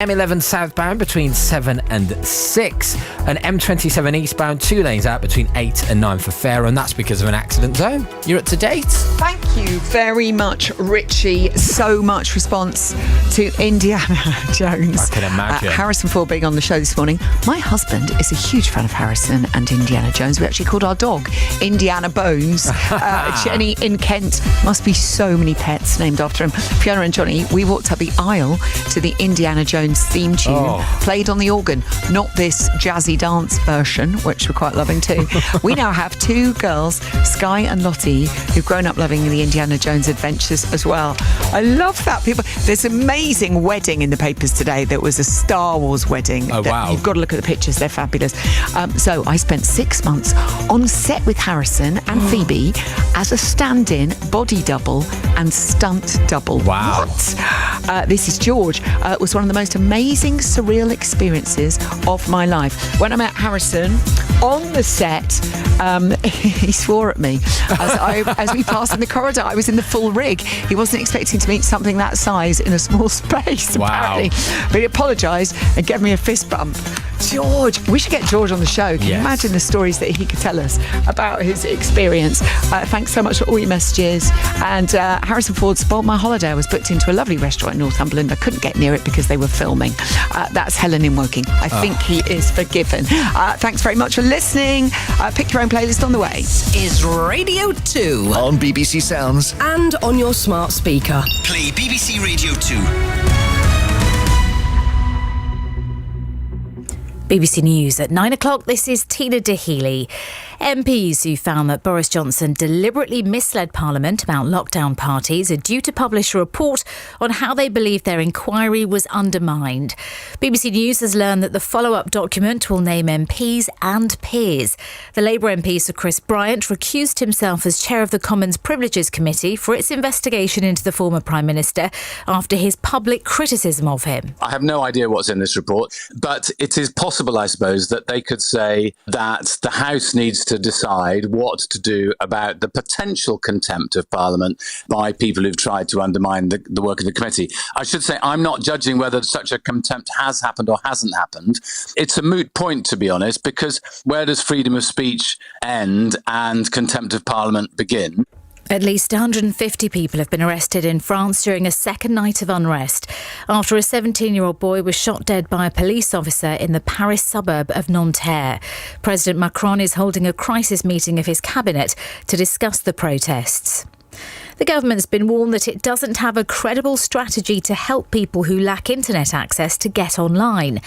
M11 southbound between 7 and 6, and M27 eastbound 2 lanes out between 8 and 9 for Fareham, and that's because of an accident zone. You're up to date. Thank you very much, Richie. So much response to Indiana Jones. I can imagine. Harrison Ford being on the show this morning. My husband is a huge fan of Harrison and Indiana Jones. We actually called our dog Indiana Bones. Jenny in Kent, must be so many pets named after him. Fiona and Johnny, we walked up the aisle to the Indiana Jones theme tune, played on the organ, not this jazzy dance version, which we're quite loving too. We now have 2 girls, Sky and Lottie, who've grown up loving the Indiana Jones adventures as well. I love that. There's an amazing wedding in the papers today that was a Star Wars wedding. Oh, wow. You've got to look at the pictures, they're fabulous. So I spent 6 months on set with Harrison and Phoebe as a stand-in, body double and stunt double. Wow. What? This is George. It was one of the most amazing, surreal experiences of my life. When I met Harrison on the set, he swore at me as we passed in the corridor. I was in the full rig. He wasn't expecting to meet something that size in a small space, apparently. But he apologised and gave me a fist bump. George, we should get George on the show. Can you imagine the stories that he could tell us about his experience? Thanks so much for all your messages. And Harrison Ford spoiled my holiday. I was booked into a lovely restaurant in Northumberland. I couldn't get near it because they were filming. That's Helen in Woking. I think he is forgiven. Thanks very much for listening. Pick your own playlist on the way. Is Radio 2 on BBC Sounds and on your smart speaker. Play BBC Radio 2. BBC News at 9 o'clock. This is Tina Dahealy. MPs who found that Boris Johnson deliberately misled Parliament about lockdown parties are due to publish a report on how they believe their inquiry was undermined. BBC News has learned that the follow-up document will name MPs and peers. The Labour MP Sir Chris Bryant recused himself as chair of the Commons Privileges Committee for its investigation into the former Prime Minister after his public criticism of him. I have no idea what's in this report, but it is possible, I suppose, that they could say that the House needs to decide what to do about the potential contempt of Parliament by people who've tried to undermine the work of the committee. I should say I'm not judging whether such a contempt has happened or hasn't happened. It's a moot point, to be honest, because where does freedom of speech end and contempt of Parliament begin? At least 150 people have been arrested in France during a second night of unrest after a 17-year-old boy was shot dead by a police officer in the Paris suburb of Nanterre. President Macron is holding a crisis meeting of his cabinet to discuss the protests. The government's been warned that it doesn't have a credible strategy to help people who lack internet access to get online.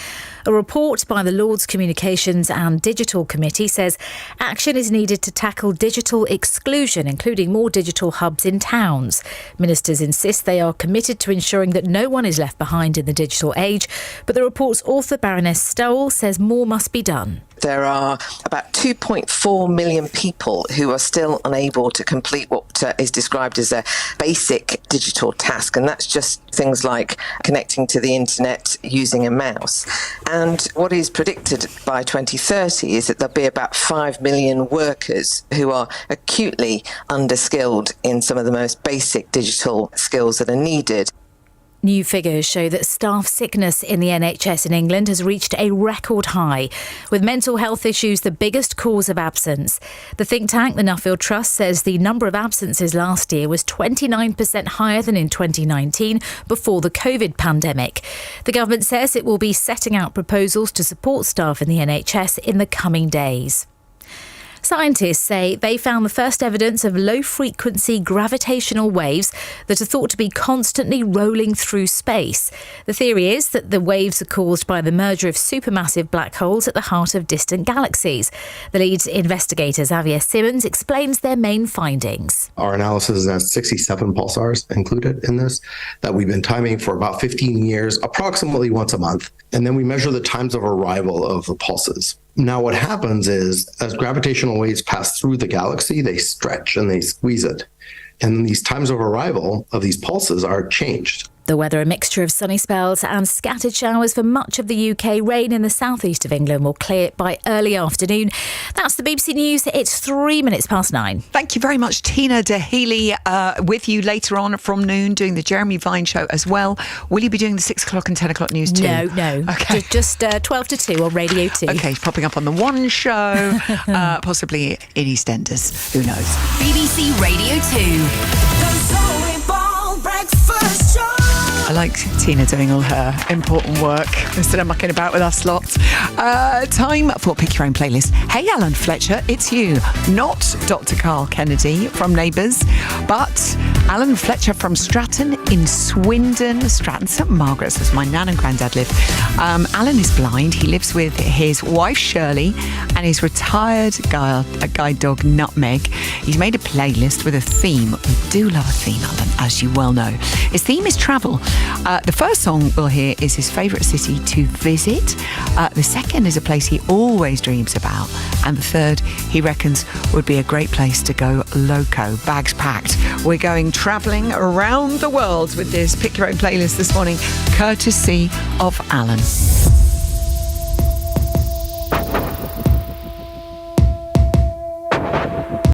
A report by the Lords Communications and Digital Committee says action is needed to tackle digital exclusion, including more digital hubs in towns. Ministers insist they are committed to ensuring that no one is left behind in the digital age, but the report's author Baroness Stowell says more must be done. There are about 2.4 million people who are still unable to complete what is described as a basic digital task, and that's just things like connecting to the internet using a mouse. And what is predicted by 2030 is that there'll be about 5 million workers who are acutely underskilled in some of the most basic digital skills that are needed. New figures show that staff sickness in the NHS in England has reached a record high, with mental health issues the biggest cause of absence. The think tank, the Nuffield Trust, says the number of absences last year was 29% higher than in 2019, before the COVID pandemic. The government says it will be setting out proposals to support staff in the NHS in the coming days. Scientists say they found the first evidence of low-frequency gravitational waves that are thought to be constantly rolling through space. The theory is that the waves are caused by the merger of supermassive black holes at the heart of distant galaxies. The lead investigator, Xavier Simmons, explains their main findings. Our analysis has 67 pulsars included in this that we've been timing for about 15 years, approximately once a month. And then we measure the times of arrival of the pulses. Now, what happens is, as gravitational waves pass through the galaxy, they stretch and they squeeze it. And these times of arrival of these pulses are changed. The weather, a mixture of sunny spells and scattered showers for much of the UK. Rain in the southeast of England will clear by early afternoon. That's the BBC News. It's 3 minutes past 9. Thank you very much, Tina Dahealy, with you later on from noon, doing the Jeremy Vine show as well. Will you be doing the 6 o'clock and 10 o'clock news too? No. Okay. Just 12 to 2 on Radio 2. Okay, popping up on the One show, possibly in EastEnders. Who knows? BBC Radio 2. I like Tina doing all her important work instead of mucking about with us lots. Time for Pick Your Own Playlist. Hey, Alan Fletcher, it's you. Not Dr. Carl Kennedy from Neighbours, but Alan Fletcher from Stratton in Swindon. Stratton St Margaret's, as my nan and granddad live. Alan is blind. He lives with his wife Shirley and his retired guide dog Nutmeg. He's made a playlist with a theme. We do love a theme, Alan, as you well know. His theme is travel. The first song we'll hear is his favourite city to visit. The second is a place he always dreams about. And the third, he reckons, would be a great place to go loco. Bags packed. We're going travelling around the world with this Pick Your Own Playlist this morning, courtesy of Alan.